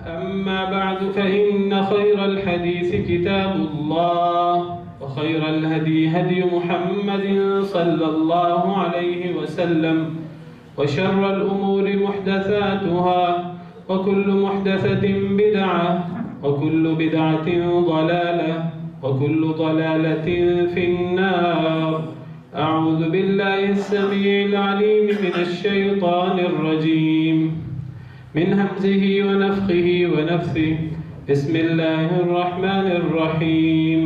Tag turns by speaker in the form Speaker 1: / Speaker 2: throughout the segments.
Speaker 1: أما بعد فإن خير الحديث كتاب الله وخير الهدي هدي محمد صلى الله عليه وسلم وشر الأمور محدثاتها وكل محدثة بدعة وكل بدعة ضلالة وكل ضلالة في النار. أعوذ بالله السميع العليم من الشيطان الرجيم من همزه ونفخه ونفثه. بسم الله الرحمن الرحيم.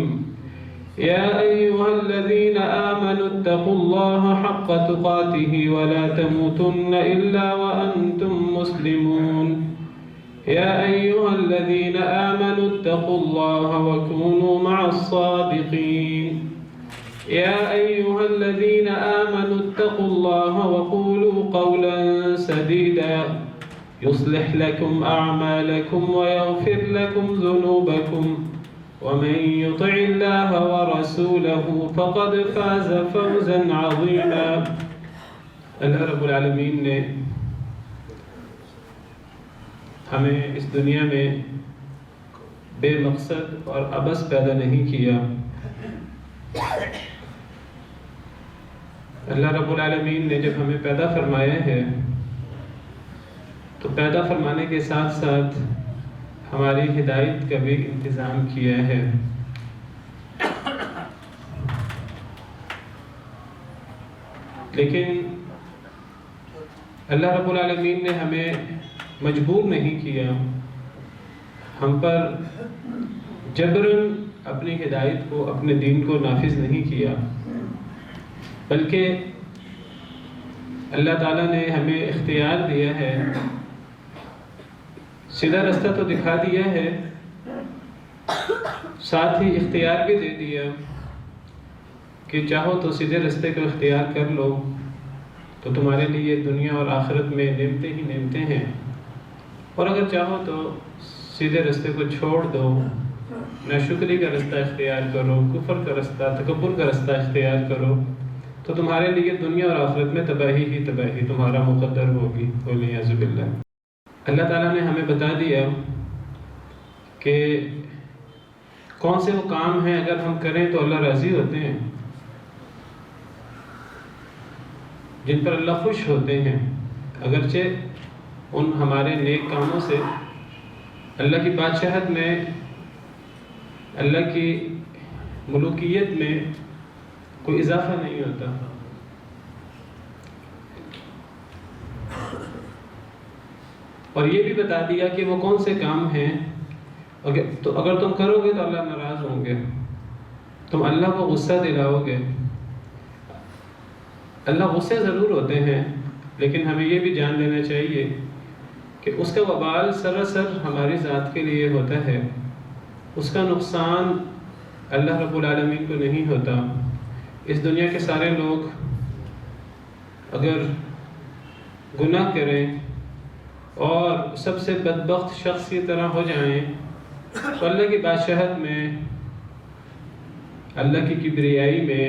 Speaker 1: يا أيها الذين آمنوا اتقوا الله حق تقاته ولا تموتن إلا وأنتم مسلمون. يا أيها الذين آمنوا اتقوا الله وكونوا مع الصادقين. يا أيها الذين آمنوا اتقوا الله وقولوا قولا سديدا يصلح لكم أعمالكم ويغفر لكم ذنوبكم ومن يطع الله ورسوله فقد فاز فوزا عظيما. اللہ رب العالمین نے ہمیں اس دنیا میں بے مقصد اور عبث پیدا نہیں کیا. اللہ رب العالمین نے جب ہمیں پیدا فرمایا ہے تو پیدا فرمانے کے ساتھ ساتھ ہماری ہدایت کا بھی انتظام کیا ہے. لیکن اللہ رب العالمین نے ہمیں مجبور نہیں کیا، ہم پر جبراً اپنی ہدایت کو، اپنے دین کو نافذ نہیں کیا، بلکہ اللہ تعالیٰ نے ہمیں اختیار دیا ہے، سیدھا رستہ تو دکھا دیا ہے، ساتھ ہی اختیار بھی دے دیا کہ چاہو تو سیدھے رستے کو اختیار کر لو تو تمہارے لیے دنیا اور آخرت میں نعمتیں ہی نعمتیں ہیں، اور اگر چاہو تو سیدھے رستے کو چھوڑ دو، ناشکری کا رستہ اختیار کرو، کفر کا رستہ، تکبر کا رستہ اختیار کرو تو تمہارے لیے دنیا اور آخرت میں تباہی ہی تباہی تمہارا مقدر ہوگی. والعیاذ باللہ. اللہ تعالیٰ نے ہمیں بتا دیا کہ کون سے وہ کام ہیں اگر ہم کریں تو اللہ راضی ہوتے ہیں، جن پر اللہ خوش ہوتے ہیں، اگرچہ ان ہمارے نیک کاموں سے اللہ کی بادشاہت میں، اللہ کی ملوکیت میں کوئی اضافہ نہیں ہوتا. اور یہ بھی بتا دیا کہ وہ کون سے کام ہیں تو اگر تم کرو گے تو اللہ ناراض ہوں گے، تم اللہ کو غصہ دلاؤ گے. اللہ غصے ضرور ہوتے ہیں، لیکن ہمیں یہ بھی جان لینا چاہیے کہ اس کا وبال سراسر ہماری ذات کے لیے ہوتا ہے، اس کا نقصان اللہ رب العالمین کو نہیں ہوتا. اس دنیا کے سارے لوگ اگر گناہ کریں اور سب سے بدبخت شخص کی طرح ہو جائیں تو اللہ کی بادشاہت میں، اللہ کی کبریائی میں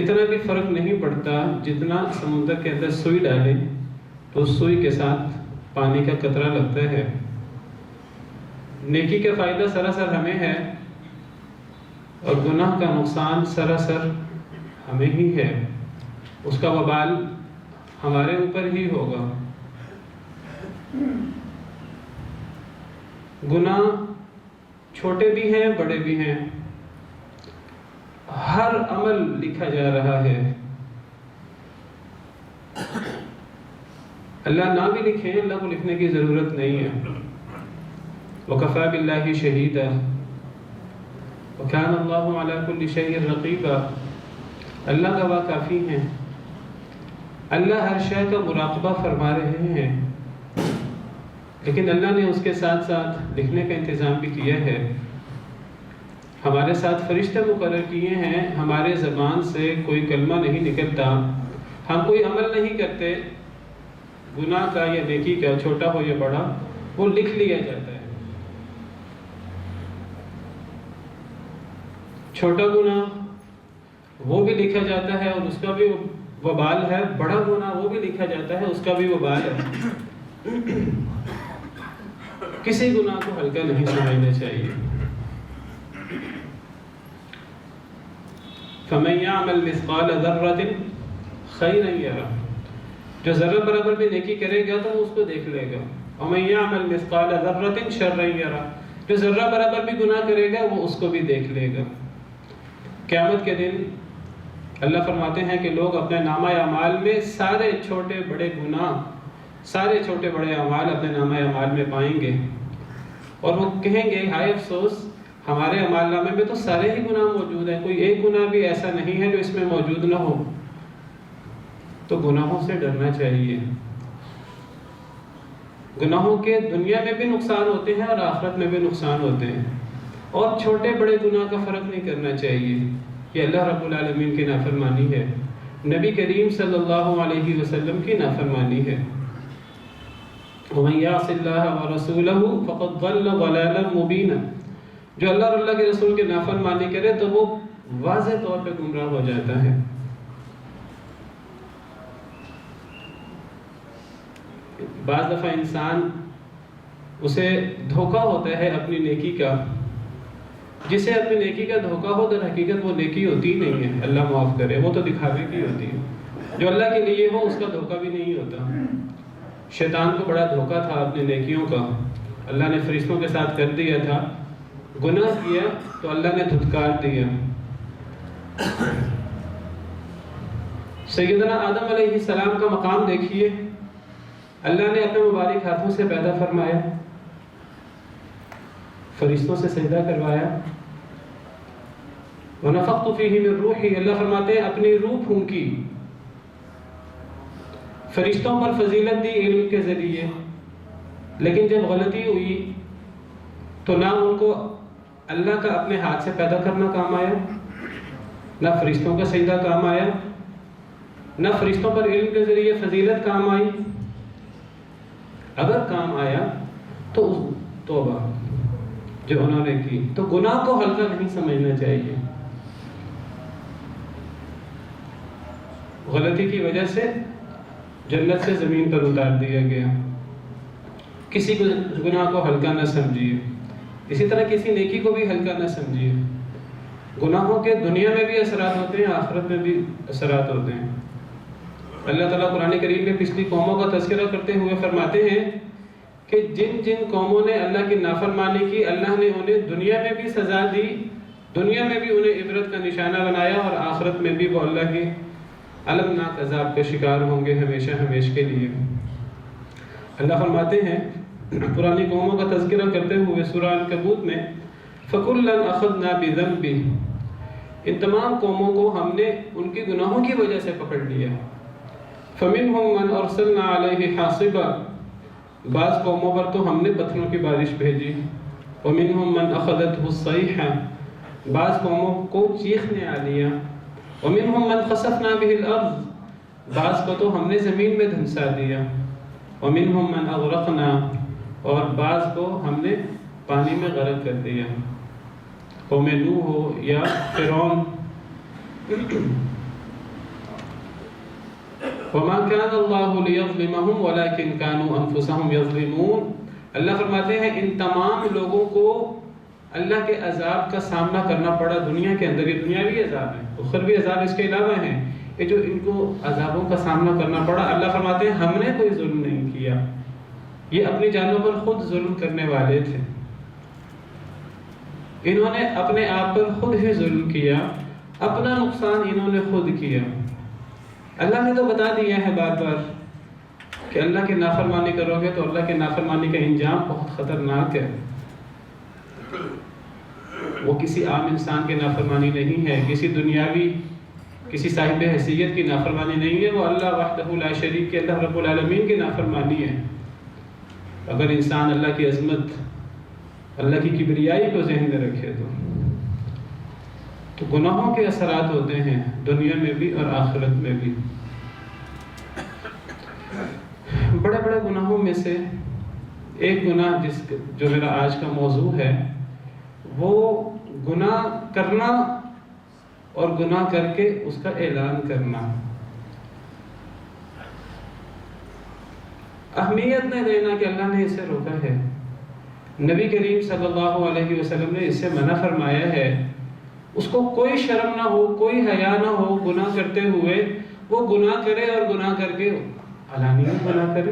Speaker 1: اتنا بھی فرق نہیں پڑتا جتنا سمندر کے اندر سوئی ڈالیں تو اس سوئی کے ساتھ پانی کا قطرہ لگتا ہے. نیکی کا فائدہ سراسر ہمیں ہے اور گناہ کا نقصان سراسر ہمیں ہی ہے، اس کا وبال ہمارے اوپر ہی ہوگا. گناہ چھوٹے بھی ہیں، بڑے بھی ہیں، ہر عمل لکھا جا رہا ہے. اللہ نہ بھی لکھیں، اللہ کو لکھنے کی ضرورت نہیں ہے. وَكَفَى بِاللَّهِ شَهِيدًا وَكَانَ اللَّهُ عَلَى كُلِّ شَيْءٍ رَقِيبًا. اللہ گواہ کافی ہیں، اللہ ہر شے کا مراقبہ فرما رہے ہیں، لیکن اللہ نے اس کے ساتھ ساتھ لکھنے کا انتظام بھی کیا ہے. ہمارے ساتھ فرشتے مقرر کیے ہیں، ہمارے زبان سے کوئی کلمہ نہیں نکلتا، ہم کوئی عمل نہیں کرتے، گناہ کا یا نیکی کا، چھوٹا ہو یا بڑا، وہ لکھ لیا جاتا ہے. چھوٹا گناہ وہ بھی لکھا جاتا ہے اور اس کا بھی وبال ہے، بڑا گناہ وہ بھی لکھا جاتا ہے، اس کا بھی وبال ہے. کسی گناہ کو ہلکا نہیں سمجھنا چاہیے۔ فَمَن يَعْمَلْ مِثْقَالَ ذَرَّةٍ خَيْرًا يَرَهُ، جو ذرہ برابر بھی نیکی کرے گا تو اس کو دیکھ لے گا۔ وَمَن يَعْمَلْ مِثْقَالَ ذَرَّةٍ شَرًّا يَرَهُ، جو ذرہ برابر بھی گناہ کرے گا وہ اس کو بھی دیکھ لے گا۔ قیامت کے دن اللہ فرماتے ہیں کہ لوگ اپنے نامہ اعمال میں سارے چھوٹے بڑے گناہ، سارے چھوٹے بڑے اعمال اپنے نامہ اعمال میں پائیں گے، اور وہ کہیں گے ہائے افسوس، ہمارے اعمال نامے میں تو سارے ہی گناہ موجود ہیں، کوئی ایک گناہ بھی ایسا نہیں ہے جو اس میں موجود نہ ہو۔ تو گناہوں سے ڈرنا چاہیے۔ گناہوں کے دنیا میں بھی نقصان ہوتے ہیں اور آخرت میں بھی نقصان ہوتے ہیں، اور چھوٹے بڑے گناہ کا فرق نہیں کرنا چاہیے۔ یہ اللہ رب العالمین کی نافرمانی ہے، نبی کریم صلی اللہ علیہ وسلم کی نافرمانی ہے۔ وَمَن يَعْصِ اللَّهَ وَرَسُولَهُ فَقَدْ ضَلَّ ضَلَالًا مُبِينًا، جو اللہ اور اللہ کے رسول کی نافرمانی کرے تو وہ واضح طور پہ گمراہ ہو جاتا ہے۔ بعض دفعہ انسان اسے دھوکہ ہوتا ہے اپنی نیکی کا، جسے اپنی نیکی کا دھوکہ ہو در حقیقت وہ نیکی ہوتی ہی نہیں ہے، اللہ معاف کرے، وہ تو دکھاوے کی ہوتی ہے۔ جو اللہ کے لیے ہو اس کا دھوکہ بھی نہیں ہوتا۔ شیطان کو بڑا دھوکہ تھا اپنی نیکیوں کا، اللہ نے فرشتوں کے ساتھ کر دیا تھا، گناہ کیا تو اللہ نے دھتکار دیا۔ سیدنا آدم علیہ السلام کا مقام دیکھیے، اللہ نے اپنے مبارک ہاتھوں سے پیدا فرمایا، فرشتوں سے سجدہ کروایا، وَنَفَخْتُ فِيهِ مِن رُوحِي، اللہ فرماتے ہیں اپنی روح پھونکی، فرشتوں پر فضیلت دی علم کے ذریعے، لیکن جب غلطی ہوئی تو نہ ان کو اللہ کا اپنے ہاتھ سے پیدا کرنا کام آیا، نہ فرشتوں کا سجدہ کام آیا، نہ فرشتوں پر علم کے ذریعے فضیلت کام آئی۔ اگر کام آیا تو توبہ جو انہوں نے کی، تو گناہ کو ہلکا نہیں سمجھنا چاہیے۔ غلطی کی وجہ سے جنت سے زمین پر اتار دیا گیا۔ کسی گناہ کو ہلکا نہ سمجھیے، اسی طرح کسی نیکی کو بھی ہلکا نہ سمجھیے۔ گناہوں کے دنیا میں بھی اثرات ہوتے ہیں، آخرت میں بھی اثرات ہوتے ہیں۔ اللہ تعالیٰ قرآن کریم میں پچھلی قوموں کا تذکرہ کرتے ہوئے فرماتے ہیں کہ جن جن قوموں نے اللہ کی نافرمانی کی، اللہ نے انہیں دنیا میں بھی سزا دی، دنیا میں بھی انہیں عبرت کا نشانہ بنایا، اور آخرت میں بھی وہ اللہ کے المناک عذاب کا شکار ہوں گے ہمیشہ ہمیشہ کے لیے۔ اللہ فرماتے ہیں پرانی قوموں کا تذکرہ کرتے ہوئے سورہ عنکبوت میں فَكُلًّا أَخَذْنَا بِذَنبِهِ، ان تمام قوموں کو ہم نے ان کے گناہوں کی وجہ سے پکڑ لیا۔ فَمِنْهُمْ مَنْ أَرْسَلْنَا عَلَيْهِ حَاصِبًا، بعض قوموں پر تو ہم نے پتھروں کی بارش بھیجی۔ وَمِنْهُمْ مَنْ أَخَذَتْهُ الصَّيْحَةُ، بعض قوموں کو چیخ نے آ لیا۔ وَمِنْهُمْ مَنْ خَسَفْنَا بِهِ الْأَرْضِ، بعض کو تو ہم نے زمین میں دھنسا دیا۔ وَمِنْهُمْ مَنْ أَغْرَقْنَا، اور بعض کو ہم نے پانی میں غرق کر دیا، قوم نوح ہو یا فرعون۔ وَمَا كَانَ اللَّهُ لِيَظْلِمَهُمْ وَلَكِنْ كَانُوا أَنفُسَهُمْ يَظْلِمُونَ، اللہ فرماتے ہیں ان تمام لوگوں کو اللہ کے عذاب کا سامنا کرنا پڑا دنیا کے اندر۔ یہ دنیاوی عذاب ہے، اخروی عذاب اس کے علاوہ ہیں، یہ جو ان کو عذابوں کا سامنا کرنا پڑا، اللہ فرماتے ہیں ہم نے کوئی ظلم نہیں کیا، یہ اپنی جانوں پر خود ظلم کرنے والے تھے، انہوں نے اپنے آپ پر خود ہی ظلم کیا، اپنا نقصان انہوں نے خود کیا۔ اللہ نے تو بتا دیا ہے بار بار کہ اللہ کی نافرمانی کرو گے تو اللہ کی نافرمانی کا انجام بہت خطرناک ہے۔ وہ کسی عام انسان کی نافرمانی نہیں ہے، کسی دنیاوی، کسی صاحب حیثیت کی نافرمانی نہیں ہے، وہ اللہ وحدہ لا شریک کے اللہ رب العالمین کی نافرمانی ہے۔ اگر انسان اللہ کی عظمت، اللہ کی کبریائی کو ذہن میں رکھے تو گناہوں کے اثرات ہوتے ہیں دنیا میں بھی اور آخرت میں بھی۔ بڑے بڑے گناہوں میں سے ایک گناہ جو میرا آج کا موضوع ہے، وہ گناہ کرنا اور گناہ کر کے اس کا اعلان کرنا۔ اہمیت نہ دینا کہ اللہ نے اسے روکا ہے، نبی کریم صلی اللہ علیہ وسلم نے اس سے منع فرمایا ہے، اس کو کوئی شرم نہ ہو، کوئی حیا نہ ہو، گناہ کرتے ہوئے وہ گناہ کرے اور گناہ کر کے علانیت گناہ کرے،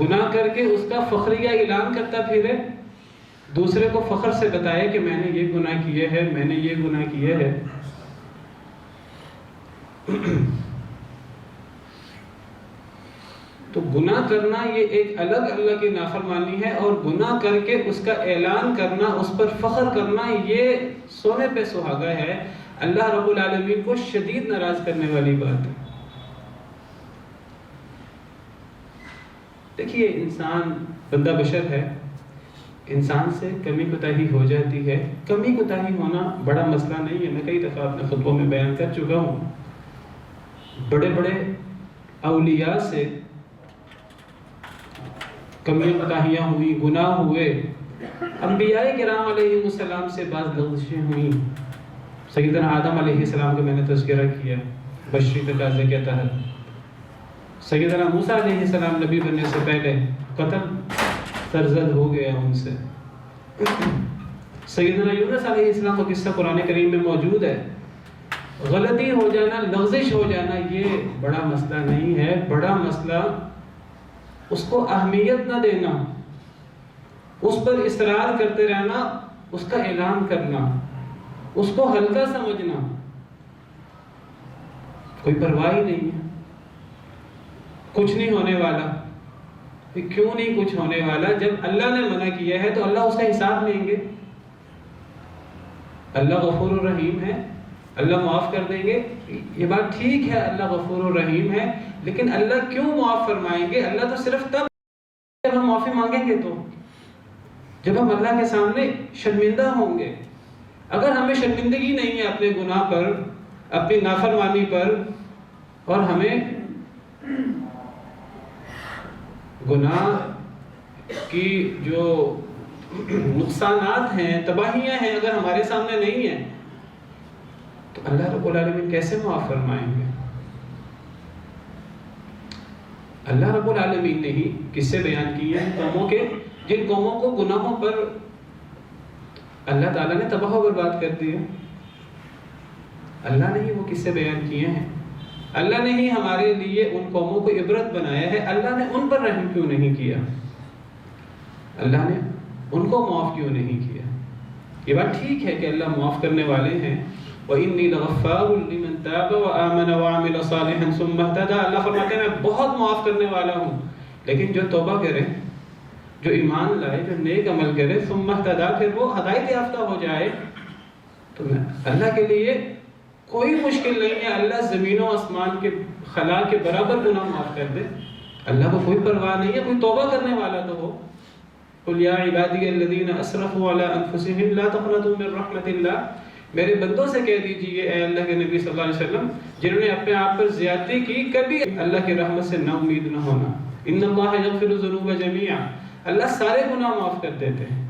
Speaker 1: گناہ کر کے اس کا فخریہ اعلان کرتا پھرے، دوسرے کو فخر سے بتائے کہ میں نے یہ گناہ کیے ہے، میں نے یہ گناہ کیے ہے۔ تو گناہ کرنا یہ ایک الگ اللہ کی نافرمانی ہے، اور گناہ کر کے اس کا اعلان کرنا، اس پر فخر کرنا، یہ سونے پہ سہاگا ہے، اللہ رب العالمین کو شدید ناراض کرنے والی بات ہے۔ دیکھیے، انسان بندہ بشر ہے، انسان سے کمی کوتاہی ہو جاتی ہے۔ کمی کوتاہی ہونا بڑا مسئلہ نہیں ہے، میں کئی دفعہ اپنے خطبوں میں بیان کر چکا ہوں۔ بڑے بڑے اولیاء سے کمی کوتاہیاں ہوئی، گناہ ہوئے، انبیاء کرام علیہ السلام سے بعض لغزشیں ہوئیں۔ سیدنا آدم علیہ السلام کا میں نے تذکرہ کیا بشری تقاضے کے تحت۔ سیدنا موسیٰ علیہ السلام نبی بننے سے پہلے قتل سرزد ہو گیا ان سے۔ سیدنا یونس علیہ السلام کا قصہ قرآن کریم میں موجود ہے۔ غلطی ہو جانا، لغزش ہو جانا، یہ بڑا مسئلہ نہیں ہے۔ بڑا مسئلہ اس کو اہمیت نہ دینا، اس پر اصرار کرتے رہنا، اس کا اعلان کرنا، اس کو ہلکا سمجھنا، کوئی پرواہ ہی نہیں ہے، کچھ نہیں ہونے والا۔ کیوں نہیں کچھ ہونے والا؟ جب اللہ نے منع کیا ہے تو اللہ اس کا حساب لیں گے۔ اللہ غفور الرحیم ہے، اللہ معاف کر دیں گے، یہ بات ٹھیک ہے، اللہ غفور الرحیم ہے، لیکن اللہ کیوں معاف فرمائیں گے؟ اللہ تو صرف تب جب ہم معافی مانگیں گے، تو جب ہم اللہ کے سامنے شرمندہ ہوں گے۔ اگر ہمیں شرمندگی نہیں ہے اپنے گناہ پر، اپنی نافرمانی پر، اور ہمیں گناہ کی جو نقصانات ہیں، تباہیاں ہیں، اگر ہمارے سامنے نہیں ہیں، تو اللہ رب العالمین کیسے معاف فرمائیں گے؟ اللہ رب العالمین نے ہی قصے بیان کیے ہیں قوموں کے، جن قوموں کو گناہوں پر اللہ تعالیٰ نے تباہ و برباد کر دیا۔ اللہ نے ہی وہ قصے بیان کیے ہیں۔ اللہ نے ہی ہمارے لیے ان قوموں کو عبرت بنایا ہے۔ اللہ نے ان پر رحم کیوں نہیں کیا؟ اللہ نے ان کو معاف کیوں نہیں کیا؟ یہ بات ٹھیک ہے کہ اللہ معاف کرنے والے ہیں۔ وَإِنِّي لَغَفَّارٌ لِمَن تَابَ وَآمَنَ وَعَمِلَ صَالِحًا ثُمَّ اهْتَدَىٰ۔ اللہ فرماتے ہیں میں بہت معاف کرنے والا ہوں، لیکن جو توبہ کرے، جو ایمان لائے، جو نیک عمل کرے، ثُمَّ اهْتَدَىٰ، پھر وہ ہدایت یافتہ ہو جائے، تو اللہ کے لیے کوئی مشکل نہیں ہے۔ اللہ زمین و آسمان کے خلا کے برابر گناہ معاف کر دے۔ اللہ کو کوئی پرواہ نہیں ہے، کوئی توبہ کرنے والا تو ہو۔ قُلْ يَا عِبَادِيَ الَّذِينَ أَسْرَفُوا عَلَىٰ أَنفُسِهِمْ لَا تَقْنَطُوا مِن رَحْمَةِ اللَّهِ۔ میرے بندوں سے کہہ دیجئے اے اللہ کے نبی صلی اللہ علیہ وسلم، جنہوں نے اپنے آپ پر زیادتی کی، کبھی اللہ کی رحمت سے نا امید نہ ہونا۔ ان اللہ یغفر الذنوب جميعا، اللہ سارے گناہ معاف کر دیتے ہیں۔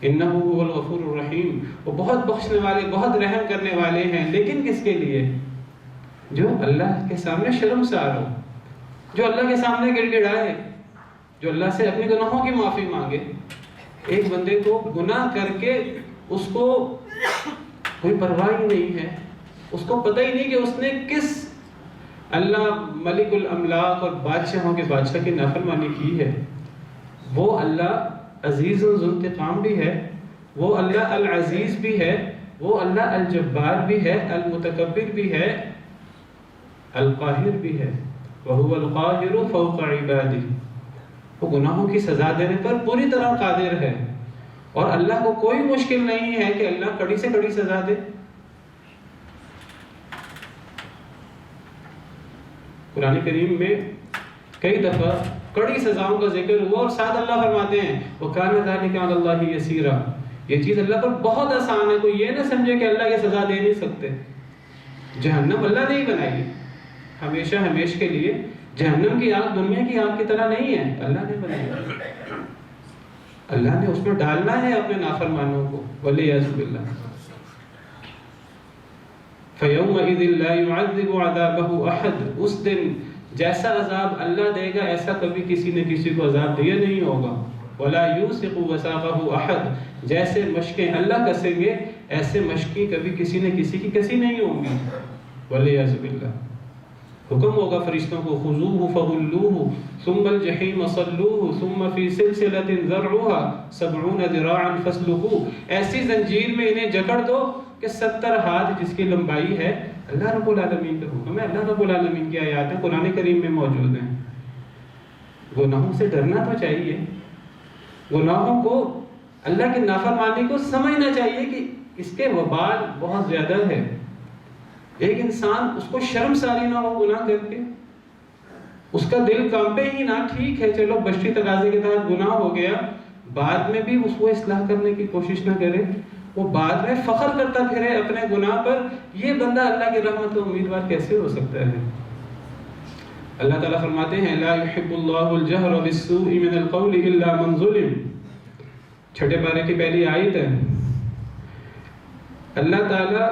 Speaker 1: انہ هو الغفور الرحیم، وہ بہت بخشنے والے، بہت رحم کرنے والے ہیں۔ لیکن کس کے لیے؟ جو اللہ کے سامنے شرمسار ہو، جو اللہ کے سامنے گڑ گڑائے، جو اللہ سے اپنے گناہوں کی معافی مانگے۔ ایک بندے کو گناہ کر کے اس کو کوئی پرواہ ہی نہیں ہے، اس کو پتہ ہی نہیں کہ اس نے کس اللہ ملک الاملاک اور بادشاہوں کے بادشاہ کی نافرمانی کی ہے۔ وہ اللہ عزیز و ذو انتقام بھی ہے، وہ اللہ العزیز بھی ہے، وہ اللہ الجبار بھی ہے، المتکبر بھی ہے، القاہر بھی ہے۔ وَهُوَ الْقَاهِرُ فَوْقَ عِبَادِهِ، وہ گناہوں کی سزا دینے پر پوری طرح قادر ہے، اور اللہ کو کوئی مشکل نہیں ہے کہ اللہ کڑی سے کڑی سزا دے۔ قرآن کریم میں کئی دفعہ کڑی سزاؤں کا ذکر ہوا، اور ساتھ اللہ فرماتے ہیں وَكَانَ ذَلِكَ عَلَى اللَّهِ يَسِيرًا، یہ چیز اللہ پر بہت آسان ہے۔ کوئی یہ نہ سمجھے کہ اللہ یہ سزا دے نہیں سکتے۔ جہنم اللہ نے ہی بنائی ہمیشہ ہمیش کے لیے۔ جہنم کی آگ دنیا کی آگ کی طرح نہیں ہے، اللہ نے بنائی، اللہ نے اس میں ڈالنا ہے اپنے نافرمانوں کو، وَلِيَعْوَذْ بِاللَّهِ۔ فَيَوْمَئِذٍ لَا يُعَذِّبُ عَذَابَهُ أَحَدٌ، اس دن جیسا عذاب اللہ دے گا ایسا کبھی کسی نے کسی کو عذاب دیا نہیں ہوگا۔ ولا یوثق وثاقہ احد، جیسے مشقیں اللہ کسیں گے ایسے مشقیں کبھی کسی نے کسی کی کسی نہیں ہوں گی، والعیاذ باللہ۔ حکم ہوگا فرشتوں کو خذوہ فغلوہ ثم الجحیم صلوہ ثم فی سلسلۃ ذرعها 70 ذراعا فاسلکوہ، ایسی زنجیر میں انہیں جکڑ دو کہ 70 ہاتھ جس کی لمبائی ہے۔ اللہ رب العالمین کا حکم ہے، اللہ رب العالمین کی آیاتیں قرآن کریم میں موجود ہیں۔ گناہوں سے ڈرنا تو چاہیے، گناہوں کو، اللہ کی نافرمانی کو سمجھنا چاہیے کہ اس کے وبال بہت زیادہ ہے۔ ایک انسان اس کو شرم ساری نہ ہو گناہ کر کے، اس کا دل کانپے ہی نہ، ٹھیک ہے چلو بشری تقاضے کے تحت گناہ ہو گیا، بعد میں بھی اس کو اصلاح کرنے کی کوشش نہ کرے، وہ بعد میں فخر کرتا پھرے اپنے گناہ پر، یہ بندہ اللہ کی رحمت کا امیدوار کیسے ہو سکتا ہے؟ اللہ تعالیٰ فرماتے ہیں لا يحب اللہ الجہر بالسوء من القول الا من ظلم، چھٹے پارے کی پہلی آیت ہے۔ اللہ تعالیٰ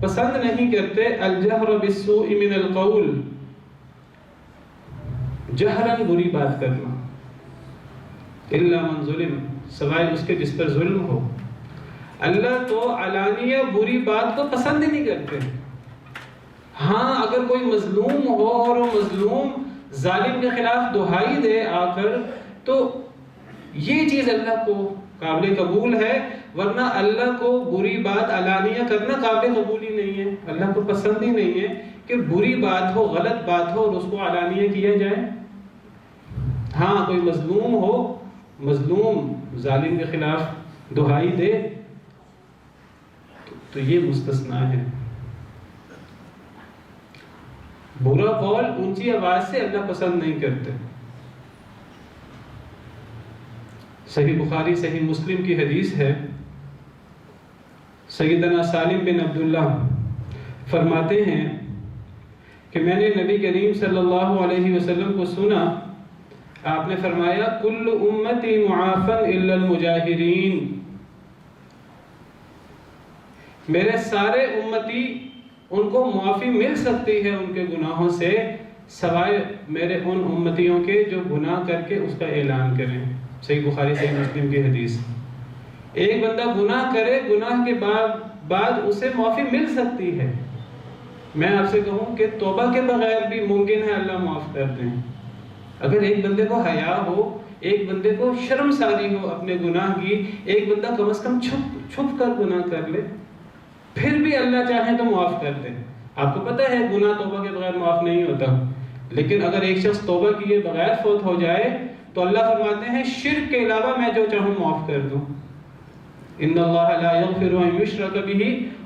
Speaker 1: پسند نہیں کرتے الجہر بالسوء من القول، جہراً بری بات کرنا، الا من ظلم، سوائے اس کے جس پر ظلم ہو۔ اللہ تو علانیہ بری بات کو پسند ہی نہیں کرتے۔ ہاں اگر کوئی مظلوم ہو اور وہ مظلوم ظالم کے خلاف دہائی دے آ کر، تو یہ چیز اللہ کو قابل قبول ہے، ورنہ اللہ کو بری بات علانیہ کرنا قابل قبول ہی نہیں ہے، اللہ کو پسند ہی نہیں ہے کہ بری بات ہو، غلط بات ہو اور اس کو علانیہ کیا جائے۔ ہاں کوئی مظلوم ہو، مظلوم ظالم کے خلاف دہائی دے تو یہ مستثنا ہے۔ برا قول اونچی آواز سے اللہ پسند نہیں کرتے۔ صحیح بخاری صحیح مسلم کی حدیث ہے، سیدنا سالم بن عبداللہ فرماتے ہیں کہ میں نے نبی کریم صلی اللہ علیہ وسلم کو سنا، آپ نے فرمایا کل امتی معافا الا المجاہرین، میرے سارے امتی ان کو معافی مل سکتی ہے ان کے گناہوں سے، سوائے میرے ان امتیوں کے جو گناہ کر کے اس کا اعلان کریں۔ صحیح بخاری صحیح مسلم کی حدیث۔ ایک بندہ گناہ کرے، گناہ کے بعد اسے معافی مل سکتی ہے۔ میں آپ سے کہوں کہ توبہ کے بغیر بھی ممکن ہے اللہ معاف کر دیں۔ اگر ایک بندے کو حیا ہو، ایک بندے کو شرم ساری ہو اپنے گناہ کی، ایک بندہ کم از کم چھپ کر گناہ کر لے، پھر بھی اللہ چاہے تو معاف کر دے۔ آپ کو پتہ ہے گناہ توبہ کے بغیر معاف نہیں ہوتا، لیکن اگر ایک شخص توبہ کیے بغیر فوت ہو جائے تو اللہ فرماتے ہیں شرک کے علاوہ میں جو چاہوں معاف کر دوں۔ ان اللہ لا یغفر ان یشرک بہ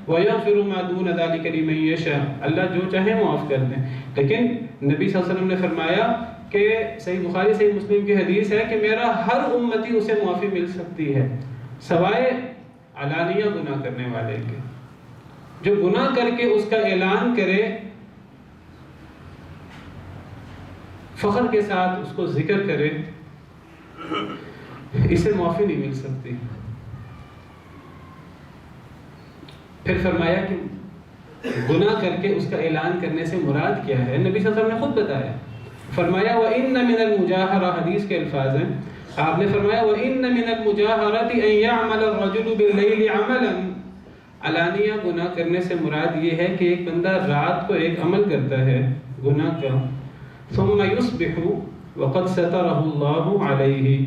Speaker 1: ویغفر ما دون ذلک لمن یشاء، اللہ جو چاہے معاف کر دیں۔ لیکن نبی صلی اللہ علیہ وسلم نے فرمایا کہ صحیح بخاری صحیح مسلم کی حدیث ہے کہ میرا ہر امتی اسے معافی مل سکتی ہے، سوائے علانیہ گناہ کرنے والے کے۔ جو گناہ کر کے اس کا اعلان کرے، فخر کے ساتھ اس کو ذکر کرے، اسے معافی نہیں مل سکتی۔ پھر فرمایا کہ گناہ کر کے اس کا اعلان کرنے سے مراد کیا ہے، نبی صلی اللہ علیہ وسلم نے خود بتایا، فرمایا وَإِنَّ مِنَ الْمُجَاهَرَةِ، حدیث کے الفاظ ہیں، آپ نے فرمایا وَإِنَّ مِنَ الْمُجَاهَرَةِ أَن يَعْمَلَ الرَّجُلُ بِاللَّيْلِ عَمَلًا، علانیہ گناہ کرنے سے مراد یہ ہے کہ ایک بندہ رات کو ایک عمل کرتا ہے گناہ کا، ثم يصبح وقد سترہ اللہ علیہ،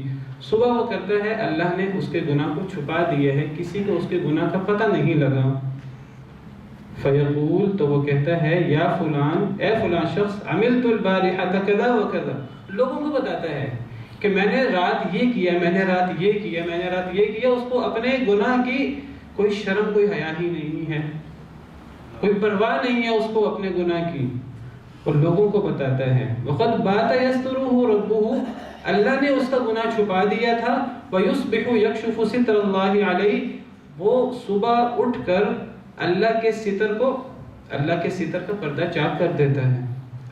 Speaker 1: صبح وہ کرتا ہے اللہ نے اس کے گناہ کو چھپا دیا ہے، کسی کو اس کے گناہ کا پتہ نہیں لگا، فیقول، تو وہ کہتا ہے یا فلان، اے فلان شخص، عملت البارحة کذا وکذا، لوگوں کو بتاتا ہے کہ میں نے رات یہ کیا، میں نے رات یہ کیا، میں نے رات یہ کیا، اس کو اپنے گناہ کی کوئی شرم کوئی حیا ہی نہیں ہے، کوئی پرواہ نہیں ہے اس کو اپنے گناہ کی، اور لوگوں کو بتاتا ہے۔ وقد بات یسترہ ربہ، اللہ نے اس کا گناہ چھپا دیا تھا، ویصبح یکشف ستر اللہ علیہ، وہ صبح اٹھ کر اللہ کے ستر کا پردہ چاک کر دیتا ہے۔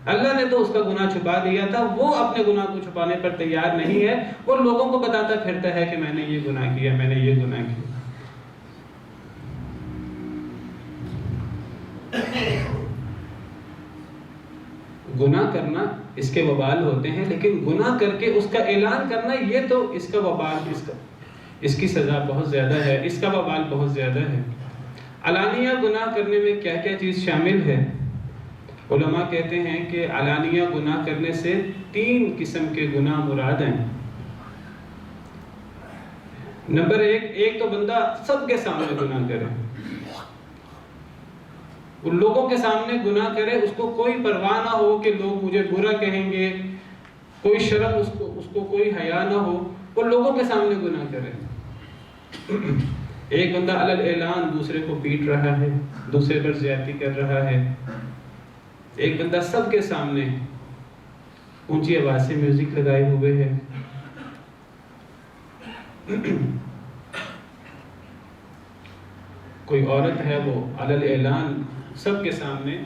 Speaker 1: اللہ نے تو اس کا گناہ چھپا دیا تھا، وہ اپنے گناہ کو چھپانے پر تیار نہیں ہے، اور لوگوں کو بتاتا پھرتا ہے کہ میں نے یہ گناہ کیا، میں نے یہ گناہ کیا۔ گناہ کرنا اس کے وبال ہوتے ہیں، لیکن گناہ کر کے اس کا اعلان کرنا یہ تو اس کا وبال، اس کی سزا بہت زیادہ ہے، اس کا وبال بہت زیادہ ہے۔ علانیہ گناہ کرنے میں کیا کیا چیز شامل ہے؟ علماء کہتے ہیں کہ علانیہ گناہ کرنے سے 3 قسم کے گناہ مراد ہیں۔ نمبر 1 تو بندہ سب کے سامنے گناہ کرے، ان لوگوں کے سامنے گناہ کرے، اس کو کوئی پرواہ نہ ہو کہ لوگ مجھے برا کہیں گے، کوئی شرم اس کو کوئی حیا نہ ہو، وہ لوگوں کے سامنے گناہ کرے۔ ایک بندہ علی اعلان دوسرے کو پیٹ رہا ہے، دوسرے پر زیادتی کر رہا ہے، ایک بندہ سب کے سامنے اونچی آواز سے میوزک لگائے ہوئے ہے، کوئی عورت ہے وہ علی اعلان سب کے سامنے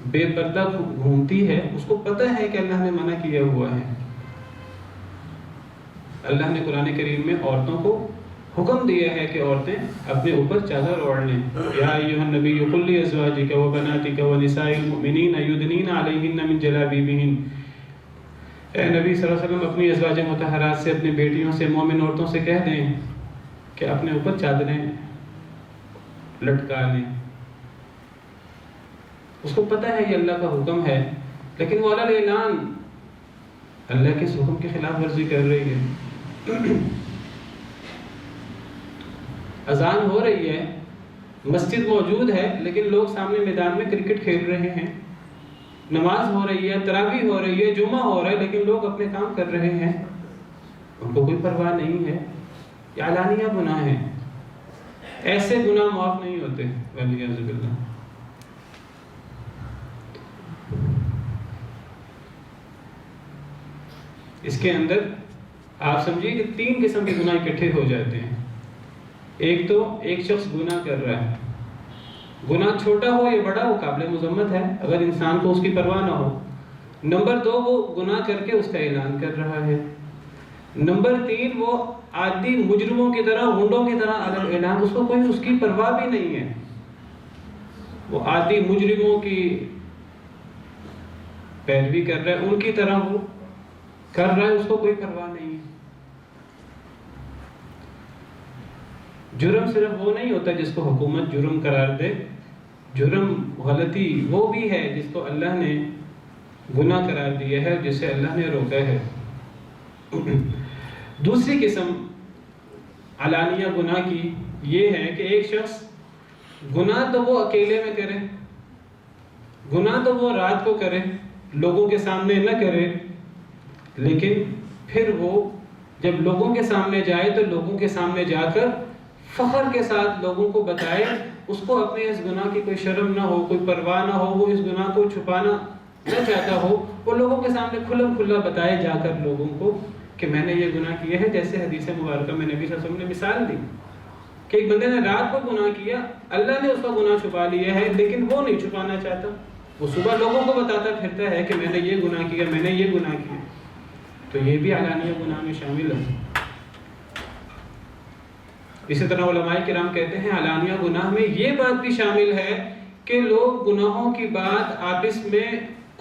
Speaker 1: بے پردہ گھومتی ہے، اس کو پتہ ہے کہ اللہ نے منع کیا ہوا ہے۔ اللہ نے قرآن کریم میں عورتوں کو حکم دیا ہے کہ عورتیں اپنے اوپر چادر اوڑھ لیں۔ یا ایھا النبی قل لازواجک وبناتک ونساء المؤمنین یدنین علیہن من جلابیبہن، اے نبی صلی اللہ علیہ وسلم اپنی ازواج مطہرات سے، اپنی بیٹیوں سے، مومن عورتوں سے کہہ دیں کہ اپنے اوپر چادریں لٹکا لیں۔ اس کو پتہ ہے یہ اللہ کا حکم ہے، لیکن وہ علی اعلان اللہ کے اس حکم کی خلاف ورزی کر رہی ہے۔ اذان ہو رہی ہے، مسجد موجود ہے، لیکن لوگ سامنے میدان میں کرکٹ کھیل رہے ہیں، نماز ہو رہی ہے، تراویح ہو رہی ہے، جمعہ ہو رہا ہے، لیکن لوگ اپنے کام کر رہے ہیں، ان کو کوئی پرواہ نہیں ہے۔ یہ علانیہ گناہ ہے، ایسے گناہ معاف نہیں ہوتے والعیاذ باللہ۔ اس کے اندر آپ سمجھیے کہ 3 قسم کے گناہ اکٹھے ہو جاتے ہیں۔ ایک تو ایک شخص گناہ کر رہا ہے، گناہ چھوٹا ہو یا بڑا ہو قابل مذمت ہے اگر انسان کو اس کی پرواہ نہ ہو۔ نمبر 2 وہ گناہ کر کے اس کا اعلان کر رہا ہے۔ نمبر 3 وہ عادی مجرموں کی طرح، غنڈوں کی طرح علی اعلان، اس کو کوئی اس کی پرواہ بھی نہیں ہے، وہ عادی مجرموں کی پیروی کر رہا ہے، ان کی طرح وہ کر رہا ہے، اس کو کوئی پرواہ نہیں ہے۔ جرم صرف وہ نہیں ہوتا جس کو حکومت جرم قرار دے، جرم غلطی وہ بھی ہے جس کو اللہ نے گناہ قرار دیا ہے، جسے اللہ نے روکا ہے۔ دوسری قسم علانیہ گناہ کی یہ ہے کہ ایک شخص گناہ تو وہ اکیلے میں کرے، گناہ تو وہ رات کو کرے، لوگوں کے سامنے نہ کرے، لیکن پھر وہ جب لوگوں کے سامنے جائے تو لوگوں کے سامنے جا کر فخر کے ساتھ لوگوں کو بتائے، اس کو اپنے اس گناہ کی کوئی شرم نہ ہو، کوئی پرواہ نہ ہو، وہ اس گناہ کو چھپانا نہ چاہتا ہو، وہ لوگوں کے سامنے کھلم کھلا بتائے جا کر لوگوں کو کہ میں نے یہ گناہ کیا ہے۔ جیسے حدیث مبارکہ میں نبی صلی اللہ علیہ وسلم نے مثال دی کہ ایک بندے نے رات کو گناہ کیا، اللہ نے اس کا گناہ چھپا لیا ہے، لیکن وہ نہیں چھپانا چاہتا، وہ صبح لوگوں کو بتاتا پھرتا ہے کہ میں نے یہ گناہ کیا، میں نے یہ گناہ کیا، تو یہ بھی علانیہ گناہ میں شامل ہے۔ اسی طرح علماء کرام کہتے ہیں علانیہ گناہ میں یہ بات بھی شامل ہے کہ لوگ گناہوں کی بات آپس میں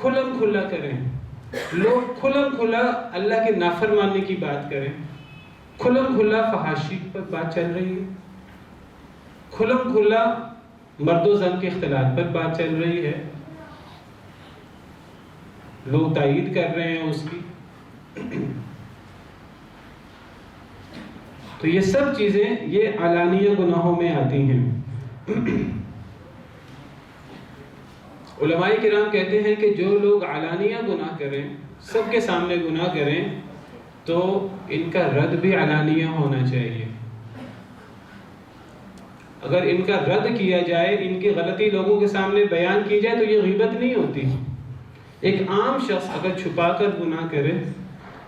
Speaker 1: کھلم کھلا کریں، لوگ کھلم کھلا اللہ کی نافرمانی کی بات کریں، کھلم کھلا فحاشی پر بات چل رہی ہے، کھلم کھلا مرد و زن کے اختلاط پر بات چل رہی ہے، لوگ تائید کر رہے ہیں اس کی۔ تو یہ سب چیزیں یہ علانیہ گناہوں میں آتی ہیں۔ علماء کرام کہتے ہیں کہ جو لوگ علانیہ گناہ کریں، سب کے سامنے گناہ کریں، تو ان کا رد بھی علانیہ ہونا چاہیے۔ اگر ان کا رد کیا جائے، ان کی غلطی لوگوں کے سامنے بیان کی جائے تو یہ غیبت نہیں ہوتی۔ ایک عام شخص اگر چھپا کر گناہ کرے،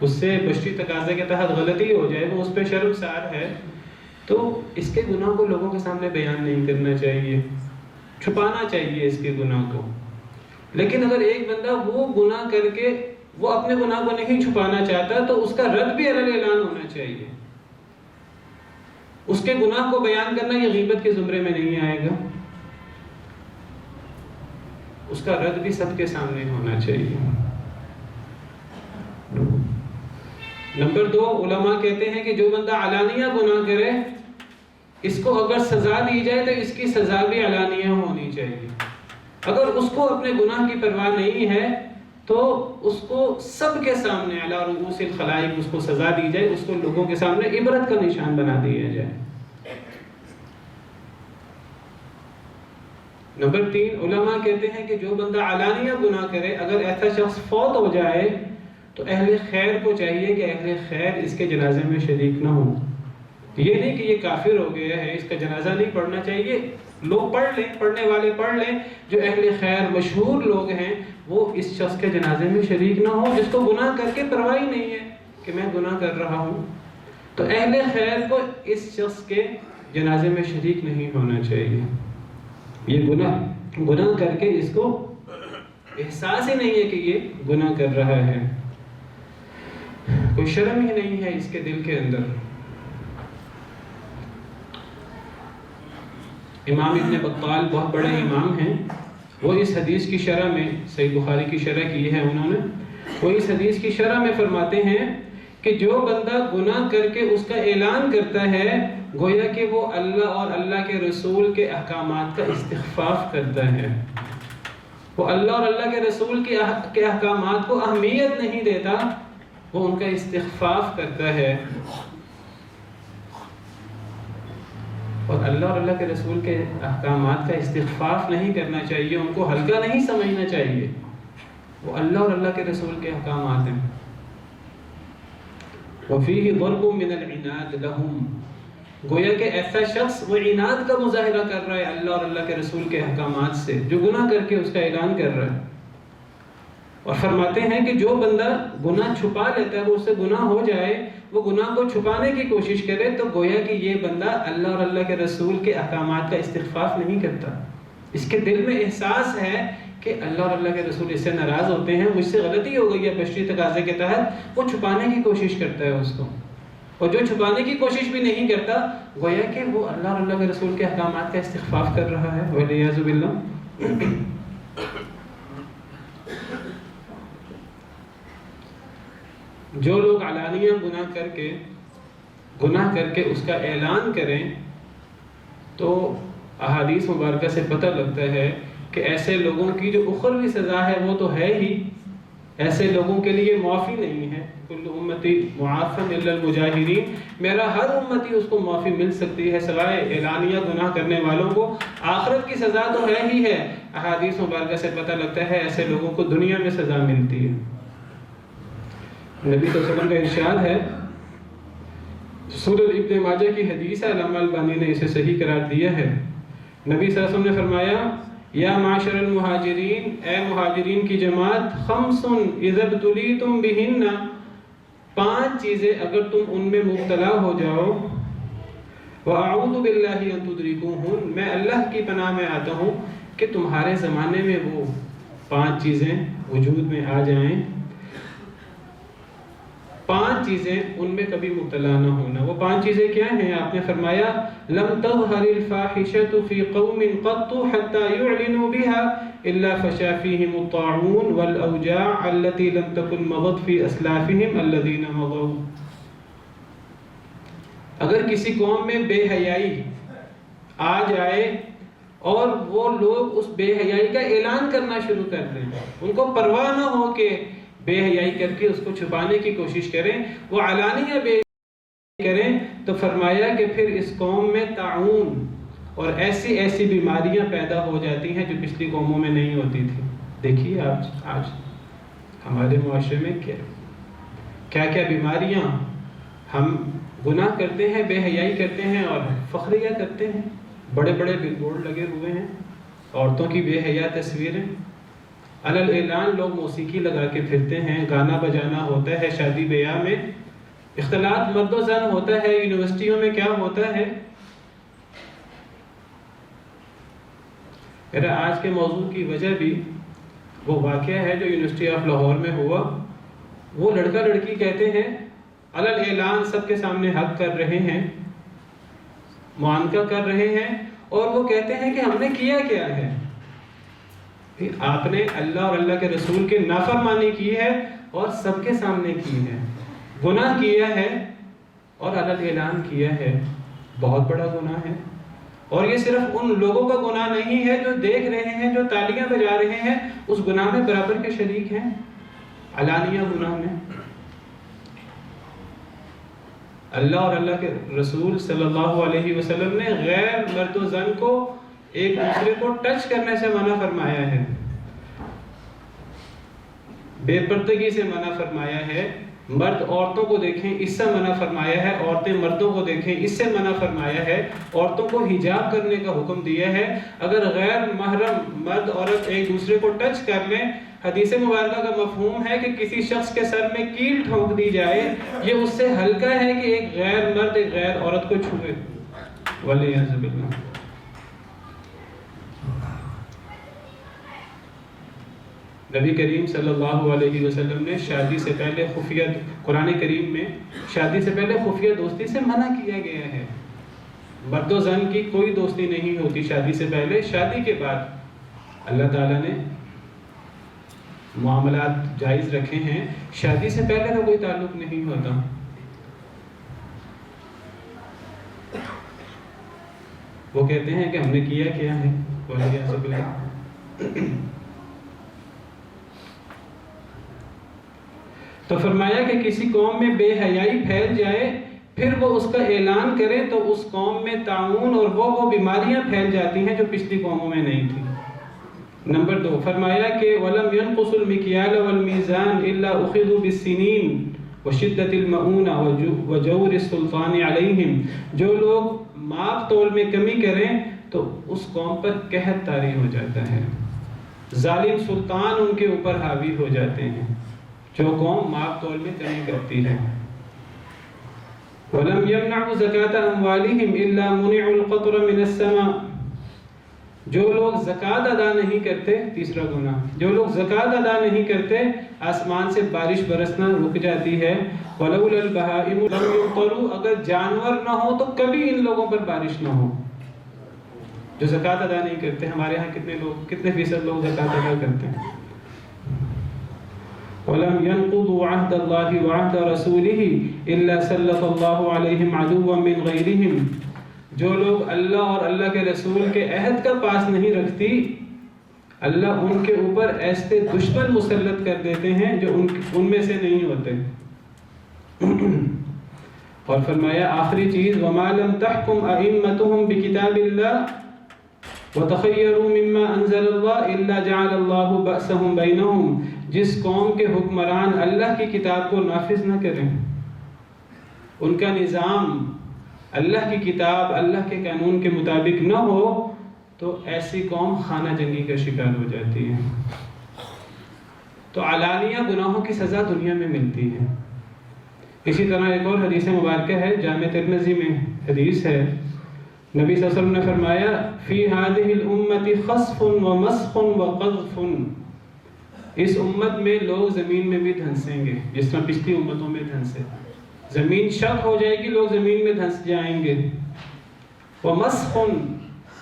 Speaker 1: اس سے بشری تقاضے کے تحت غلطی ہو جائے، وہ اس پہ شرمسار ہے، تو اس کے گناہ کو لوگوں کے سامنے بیان نہیں کرنا چاہیے، چھپانا چاہیے اس کے گناہ کو۔ لیکن اگر ایک بندہ وہ گناہ کر کے وہ اپنے گناہ کو نہیں چھپانا چاہتا، تو اس کا رد بھی علی اعلان ہونا چاہیے۔ اس کے گناہ کو بیان کرنا یہ غیبت کے زمرے میں نہیں آئے گا، اس کا رد بھی سب کے سامنے ہونا چاہیے۔ نمبر 2، علماء کہتے ہیں کہ جو بندہ علانیہ گناہ کرے اس کو اگر سزا دی جائے تو اس کی سزا بھی علانیہ ہونی چاہیے. اگر اس کو اپنے گناہ کی پرواہ نہیں ہے تو اس کو سب کے سامنے علی رؤوس الخلائق اس کو سزا دی جائے، اس کو لوگوں کے سامنے عبرت کا نشان بنا دیا جائے. نمبر 3، علماء کہتے ہیں کہ جو بندہ علانیہ گناہ کرے اگر ایسا شخص فوت ہو جائے تو اہل خیر کو چاہیے کہ اہل خیر اس کے جنازے میں شریک نہ ہوں. یہ نہیں کہ یہ کافر ہو گیا ہے اس کا جنازہ نہیں پڑھنا چاہیے، لوگ پڑھ لیں، پڑھنے والے پڑھ لیں، جو اہل خیر مشہور لوگ ہیں وہ اس شخص کے جنازے میں شریک نہ ہو جس کو گناہ کر کے پرواہ ہی نہیں ہے کہ میں گناہ کر رہا ہوں. تو اہل خیر کو اس شخص کے جنازے میں شریک نہیں ہونا چاہیے. یہ گناہ کر کے اس کو احساس ہی نہیں ہے کہ یہ گناہ کر رہا ہے، کوئی شرم ہی نہیں ہے اس کے دل کے اندر. امام ابن بطال بہت بڑے امام ہیں، وہ اس حدیث کی شرح میں، صحیح بخاری کی شرح کی ہے انہوں نے، وہ اس حدیث کی شرح میں فرماتے ہیں کہ جو بندہ گناہ کر کے اس کا اعلان کرتا ہے گویا کہ وہ اللہ اور اللہ کے رسول کے احکامات کا استخفاف کرتا ہے. وہ اللہ اور اللہ کے رسول کے احکامات کو اہمیت نہیں دیتا، وہ ان کا استخفاف کرتا ہے. اور اللہ اور اللہ کے رسول کے احکامات کا استخفاف نہیں کرنا چاہیے، ان کو ہلکا نہیں سمجھنا چاہیے. وہ اللہ اور اللہ کے رسول کے احکامات ہیں. وَفِيهِ ضَرْبٌ مِّنَ الْعِنَادِ لَهُمْ، گویا کہ ایسا شخص وہ عناد کا مظاہرہ کر رہا ہے اللہ اور اللہ کے رسول کے احکامات سے، جو گناہ کر کے اس کا اعلان کر رہا ہے. اور فرماتے ہیں کہ جو بندہ گناہ چھپا لیتا ہے، وہ اس سے گناہ ہو جائے، وہ گناہ کو چھپانے کی کوشش کرے تو گویا کہ یہ بندہ اللہ اور اللہ کے رسول کے احکامات کا استخفاف نہیں کرتا. اس کے دل میں احساس ہے کہ اللہ اور اللہ کے رسول اس سے ناراض ہوتے ہیں، مجھ سے غلطی ہو گئی ہے بشری تقاضے کے تحت، وہ چھپانے کی کوشش کرتا ہے اس کو. اور جو چھپانے کی کوشش بھی نہیں کرتا گویا کہ وہ اللہ اور اللہ کے رسول کے احکامات کا استخفاف کر رہا ہے، والعیاذ باللہ. جو لوگ علانیہ گناہ کر کے اس کا اعلان کریں تو احادیث مبارکہ سے پتہ لگتا ہے کہ ایسے لوگوں کی جو اخروی سزا ہے وہ تو ہے ہی، ایسے لوگوں کے لیے معافی نہیں ہے. کل امتی معافن الا المجاہرین، میرا ہر امتی اس کو معافی مل سکتی ہے سوائے اعلانیہ گناہ کرنے والوں کو. آخرت کی سزا تو ہے ہی ہے، احادیث مبارکہ سے پتہ لگتا ہے ایسے لوگوں کو دنیا میں سزا ملتی ہے. نبی صلی اللہ علیہ وسلم کا ارشاد ہے، سنن ابن ماجہ کی حدیث ہے، علامہ البانی نے اسے صحیح قرار دیا ہے. نبی صلی اللہ علیہ وسلم نے فرمایا، یا معاشر المہاجرین، اے مہاجرین کی جماعت، خمس اذا ابتلیتم بہن، 5 چیزیں اگر تم ان میں مبتلا ہو جاؤ، وَأَعُوذُ بِاللَّهِ أَن تُدْرِكُوهُنَّ، میں اللہ کی پناہ میں آتا ہوں کہ تمہارے زمانے میں وہ 5 چیزیں وجود میں آ جائیں. 5 چیزیں ان میں کبھی مبتلا نہ ہونا. وہ 5 چیزیں کیا ہیں؟ آپ نے فرمایا، لم تظہر الفاحشة في قوم قط حتى يعلنوا بها الا فشا فيهم الطاعون والاوجاع التي لم تكن مضت في اسلافهم الذين مضوا. اگر کسی قوم میں بے حیائی آ جائے اور وہ لوگ اس بے حیائی کا اعلان کرنا شروع کر دیں، ان کو پرواہ نہ ہو کہ بے حیائی کر کے اس کو چھپانے کی کوشش کریں، وہ علانیہ بے حیائی کریں، تو فرمایا کہ پھر اس قوم میں طاعون اور ایسی بیماریاں پیدا ہو جاتی ہیں جو پچھلی قوموں میں نہیں ہوتی تھی. دیکھیے آج ہمارے معاشرے میں کیا بیماریاں، ہم گناہ کرتے ہیں، بے حیائی کرتے ہیں اور فخریہ کرتے ہیں. بڑے بڑے بل بورڈ لگے ہوئے ہیں، عورتوں کی بے حیا تصویریں، علل اعلان لوگ موسیقی لگا کے پھرتے ہیں، گانا بجانا ہوتا ہے شادی بیاہ میں، اختلاط مرد و زن ہوتا ہے، یونیورسٹیوں میں کیا ہوتا ہے. میرا آج کے موضوع کی وجہ بھی وہ واقعہ ہے جو یونیورسٹی آف لاہور میں ہوا. وہ لڑکا لڑکی کہتے ہیں، علل اعلان سب کے سامنے حق کر رہے ہیں، معانقہ کر رہے ہیں، اور وہ کہتے ہیں کہ ہم نے کیا کیا ہے؟ آپ نے اللہ اور اللہ کے رسول کی نافرمانی کی ہے اور سب کے سامنے کی ہے. گناہ کیا ہے اور علی اعلان کیا ہے، بہت بڑا گناہ ہے۔ اور یہ صرف ان لوگوں کا گناہ نہیں ہے جو دیکھ رہے ہیں، جو تالیاں بجا رہے ہیں، اس گناہ میں برابر کے شریک ہیں، علانیہ گناہ میں۔ اللہ اور اللہ کے رسول صلی اللہ علیہ وسلم نے غیر مرد و زن کو ایک دوسرے کو ٹچ کرنے سے منع فرمایا ہے، بے پردگی سے منع فرمایا ہے، مرد عورتوں کو دیکھیں اس سے منع فرمایا ہے، عورتیں مردوں کو دیکھیں اس سے منع فرمایا ہے، عورتوں کو حجاب کرنے کا حکم دیا ہے۔ اگر غیر محرم مرد عورت ایک دوسرے کو ٹچ کر لیں، حدیث مبارکہ کا مفہوم ہے کہ کسی شخص کے سر میں کیل ٹھونک دی جائے، یہ اس سے ہلکا ہے کہ ایک غیر مرد ایک غیر عورت کو چھوئے، والعیاذ باللہ۔ نبی کریم صلی اللہ علیہ وسلم نے شادی سے پہلے خفیہ، قرآن کریم میں شادی سے پہلے خفیہ دوستی سے منع کیا گیا ہے۔ مرد و زن کی کوئی دوستی نہیں ہوتی شادی سے پہلے۔ شادی کے بعد اللہ تعالیٰ نے معاملات جائز رکھے ہیں، شادی سے پہلے کا کوئی تعلق نہیں ہوتا۔ وہ کہتے ہیں کہ ہم نے کیا کیا ہے، والعیاذ باللہ۔ تو فرمایا کہ کسی قوم میں بے حیائی پھیل جائے، پھر وہ اس کا اعلان کرے تو اس قوم میں طاعون اور وہ بیماریاں پھیل جاتی ہیں جو پچھلی قوموں میں نہیں تھی۔ نمبر 2 فرمایا کہ وَلَمْ يَنْقُصُ الْمِكْيَالَ وَالْمِيزَانَ إِلَّا أُخِذُوا بِالسِّنِينَ وَشِدَّةِ الْمَؤُونَةِ وَجَوْرِ السُّلْطَانِ عَلَيْهِمْ، جو لوگ ماپ تول میں کمی کریں تو اس قوم پر قحط طاری ہو جاتا ہے، ظالم سلطان ان کے اوپر حاوی ہو جاتے ہیں، جو قوم ماپ تول میں کمی کرتی ہے۔ وَلَمْ يَمْنَعُوا زَكَاةَ أَمْوَالِهِمْ إِلَّا مُنِعُوا الْقَطْرَ مِنَ السَّمَاءِ، جو لوگ زکوٰۃ ادا نہیں کرتے، تیسرا گناہ، جو لوگ زکوٰۃ ادا نہیں کرتے آسمان سے بارش برسنا رک جاتی ہے۔ وَلَوْلَا الْبَهَائِمُ لَمْ يُمْطَرُوا، اگر جانور نہ ہو تو کبھی ان لوگوں پر بارش نہ ہو جو زکوٰۃ ادا نہیں کرتے۔ ہمارے ہاں کتنے فیصد لوگ زکوٰۃ ادا کرتے ہیں؟ وَلَمْ يَنْقُضُوا عَهْدَ اللَّهِ وَعَهْدَ رَسُولِهِ إِلَّا سَلَّطَ اللَّهُ عَلَيْهِمْ عَدُوًّا مِّنْ غَيْرِهِمْ، جو لوگ اللہ اور اللہ کے رسول کے عہد کا پاس نہیں رکھتی، اللہ ان کے اوپر ایسے دشمن مسلط کر دیتے ہیں جو ان میں سے نہیں ہوتے۔ اور فرمایا آخری چیز وَمَا لَمْ تَحْكُمْ أَئِمَّتُهُمْ بِكِتَابِ اللَّهِ وَتَخَيَّرُوا مِمَّا أَنزَلَ اللَّهُ إِلَّا جَعَلَ اللَّهُ بَأْسَهُمْ بَيْنَهُمْ، جس قوم کے حکمران اللہ کی کتاب کو نافذ نہ کریں، ان کا نظام اللہ کی کتاب اللہ کے قانون کے مطابق نہ ہو، تو ایسی قوم خانہ جنگی کا شکار ہو جاتی ہے۔ تو علانیہ گناہوں کی سزا دنیا میں ملتی ہے۔ اسی طرح ایک اور حدیث مبارکہ ہے، جامع ترمذی میں حدیث ہے، نبی صلی اللہ علیہ وسلم نے فرمایا فی هذه الامة خسف ومسخ وقذف، اس امت میں لوگ زمین میں بھی دھنسیں گے جس طرح پچھلی امتوں میں دھنسے، زمین شق ہو جائے گی، لوگ زمین میں دھنس جائیں گے۔ ومسخ،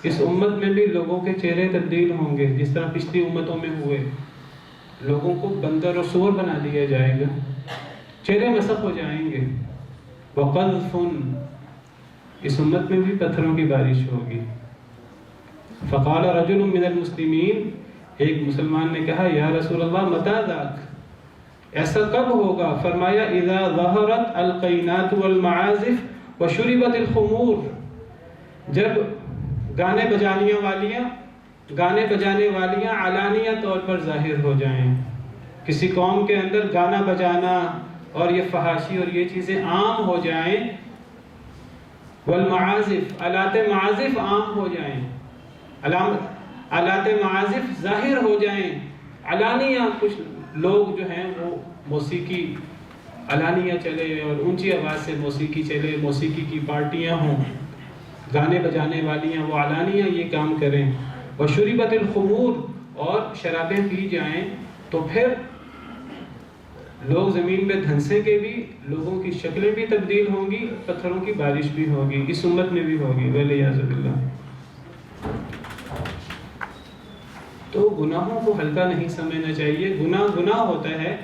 Speaker 1: اس امت میں بھی لوگوں کے چہرے تبدیل ہوں گے جس طرح پچھلی امتوں میں ہوئے، لوگوں کو بندر اور سور بنا دیا جائے گا، چہرے مسخ ہو جائیں گے۔ وقذف، اس امت میں بھی پتھروں کی بارش ہوگی۔ فقال رجل من المسلمین، ایک مسلمان نے کہا یا رسول اللہ متی ذاک، ایسا کب ہوگا؟ فرمایا اذا ظہرت القینات والمعازف وشربت الخمور، جب گانے بجانے والیاں علانیہ طور پر ظاہر ہو جائیں، کسی قوم کے اندر گانا بجانا اور یہ فحاشی اور یہ چیزیں عام ہو جائیں، والمعازف، آلات معازف عام ہو جائیں، آلات معازف ظاہر ہو جائیں، علانیہ کچھ لوگ جو ہیں وہ موسیقی علانیہ چلے اور اونچی آواز سے موسیقی چلے، موسیقی کی پارٹیاں ہوں، گانے بجانے والیاں وہ علانیہ یہ کام کریں، وشربت الخمور، اور شرابیں پی جائیں، تو پھر لوگ زمین میں دھنسیں گے بھی، لوگوں کی شکلیں بھی تبدیل ہوں گی، پتھروں کی بارش بھی ہوگی، اس امت میں بھی ہوگی، والعیاذ باللہ۔ تو گناہوں کو ہلکا نہیں سمجھنا چاہیے، گناہ ہوتا ہے،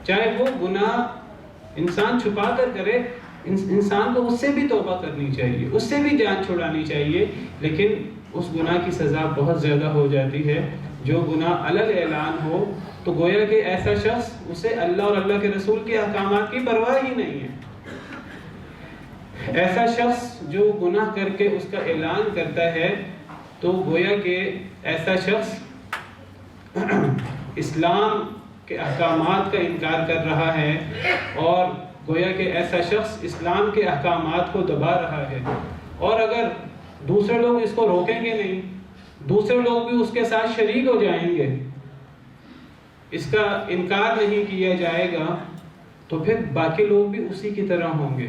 Speaker 1: چاہے وہ گناہ انسان چھپا کر کرے، انسان کو اس سے بھی توبہ کرنی چاہیے، اس سے بھی جان چھڑانی چاہیے، لیکن اس گناہ کی سزا بہت زیادہ ہو جاتی ہے۔ جو گناہ علل اعلان ہو تو گویا کہ ایسا شخص، اسے اللہ اور اللہ کے رسول کے احکامات کی پرواہ ہی نہیں ہے۔ ایسا شخص جو گناہ کر کے اس کا اعلان کرتا ہے تو گویا کہ ایسا شخص اسلام کے احکامات کا انکار کر رہا ہے، اور گویا کہ ایسا شخص اسلام کے احکامات کو دبا رہا ہے۔ اور اگر دوسرے لوگ اس کو روکیں گے نہیں، دوسرے لوگ بھی اس کے ساتھ شریک ہو جائیں گے، اس کا انکار نہیں کیا جائے گا، تو پھر باقی لوگ بھی اسی کی طرح ہوں گے۔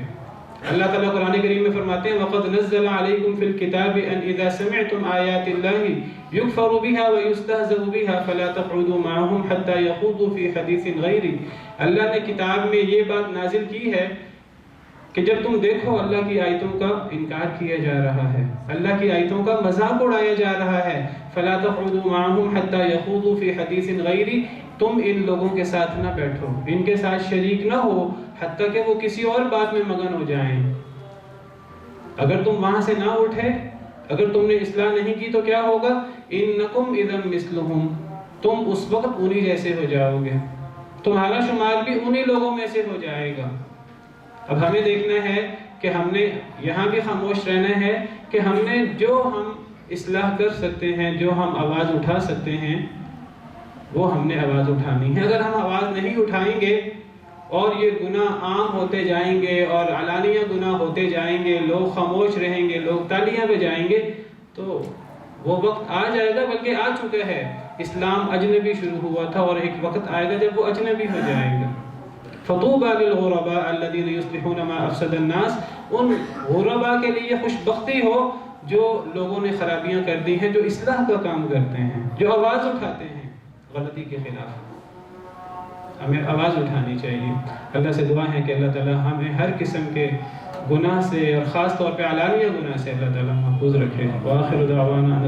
Speaker 1: اللہ تعالیٰ قرآن کریم میں فرماتے ہیں وَقَدْ نَزَّلَ عَلَيْكُمْ فِي الْكِتَابِ أَنْ إِذَا سَمِعْتُمْ آيَاتِ اللَّهِ يُكْفَرُ بِهَا وَيُسْتَهْزَأُ بِهَا فَلَا تَقْعُدُوا مَعَهُمْ حَتَّى يَخُوضُوا فِي حَدِيثٍ غَيْرِهِ۔ اللہ نے کتاب میں یہ بات نازل کی ہے کہ جب تم دیکھو اللہ کی آیتوں کا انکار کیا جا رہا ہے، اللہ کی آیتوں کا مذاق اڑایا جا رہا ہے، فَلَا تَقْعُدُوا مَعَهُمْ حَتَّى يَخُوضُوا فِي حَدِيثٍ غَيْرِهِ، تم ان لوگوں کے ساتھ نہ بیٹھو، ان کے ساتھ شریک نہ ہو حتیٰ کہ وہ کسی اور بات میں مگن ہو جائیں۔ اگر تم وہاں سے نہ اٹھے، اگر تم نے اصلاح نہیں کی تو کیا ہوگا؟ انکم اذا مثلہم، تم اس وقت انہی جیسے ہو جاؤ گے، تمہارا شمار بھی انہی لوگوں میں سے ہو جائے گا۔ اب ہمیں دیکھنا ہے کہ ہم نے یہاں بھی خاموش رہنا ہے کہ ہم نے جو ہم اصلاح کر سکتے ہیں، جو ہم آواز اٹھا سکتے ہیں، وہ ہم نے آواز اٹھانی ہے۔ اگر ہم آواز نہیں اٹھائیں گے اور یہ گناہ عام ہوتے جائیں گے اور علانیہ گناہ ہوتے جائیں گے، لوگ خاموش رہیں گے، لوگ تالیاں بجائیں گے، تو وہ وقت آ جائے گا، بلکہ آ چکا ہے۔ اسلام اجنبی شروع ہوا تھا اور ایک وقت آئے گا جب وہ اجنبی ہو جائے گا۔ فَطُوبَى لِلْغُرَبَاءِ الَّذِينَ يُصْلِحُونَ مَا أَفْسَدَ النَّاسِ، ان غرباء کے لیے خوش بختی ہو جو لوگوں نے خرابیاں کر دی ہیں، جو اصلاح کا کام کرتے ہیں، جو آواز اٹھاتے ہیں غلطی کے خلاف۔ ہمیں آواز اٹھانی چاہیے۔ اللہ سے دعا ہے کہ اللہ تعالیٰ ہمیں ہر قسم کے گناہ سے اور خاص طور پہ علانیہ گناہ سے اللہ تعالیٰ محفوظ رکھے۔ وآخر دعوانا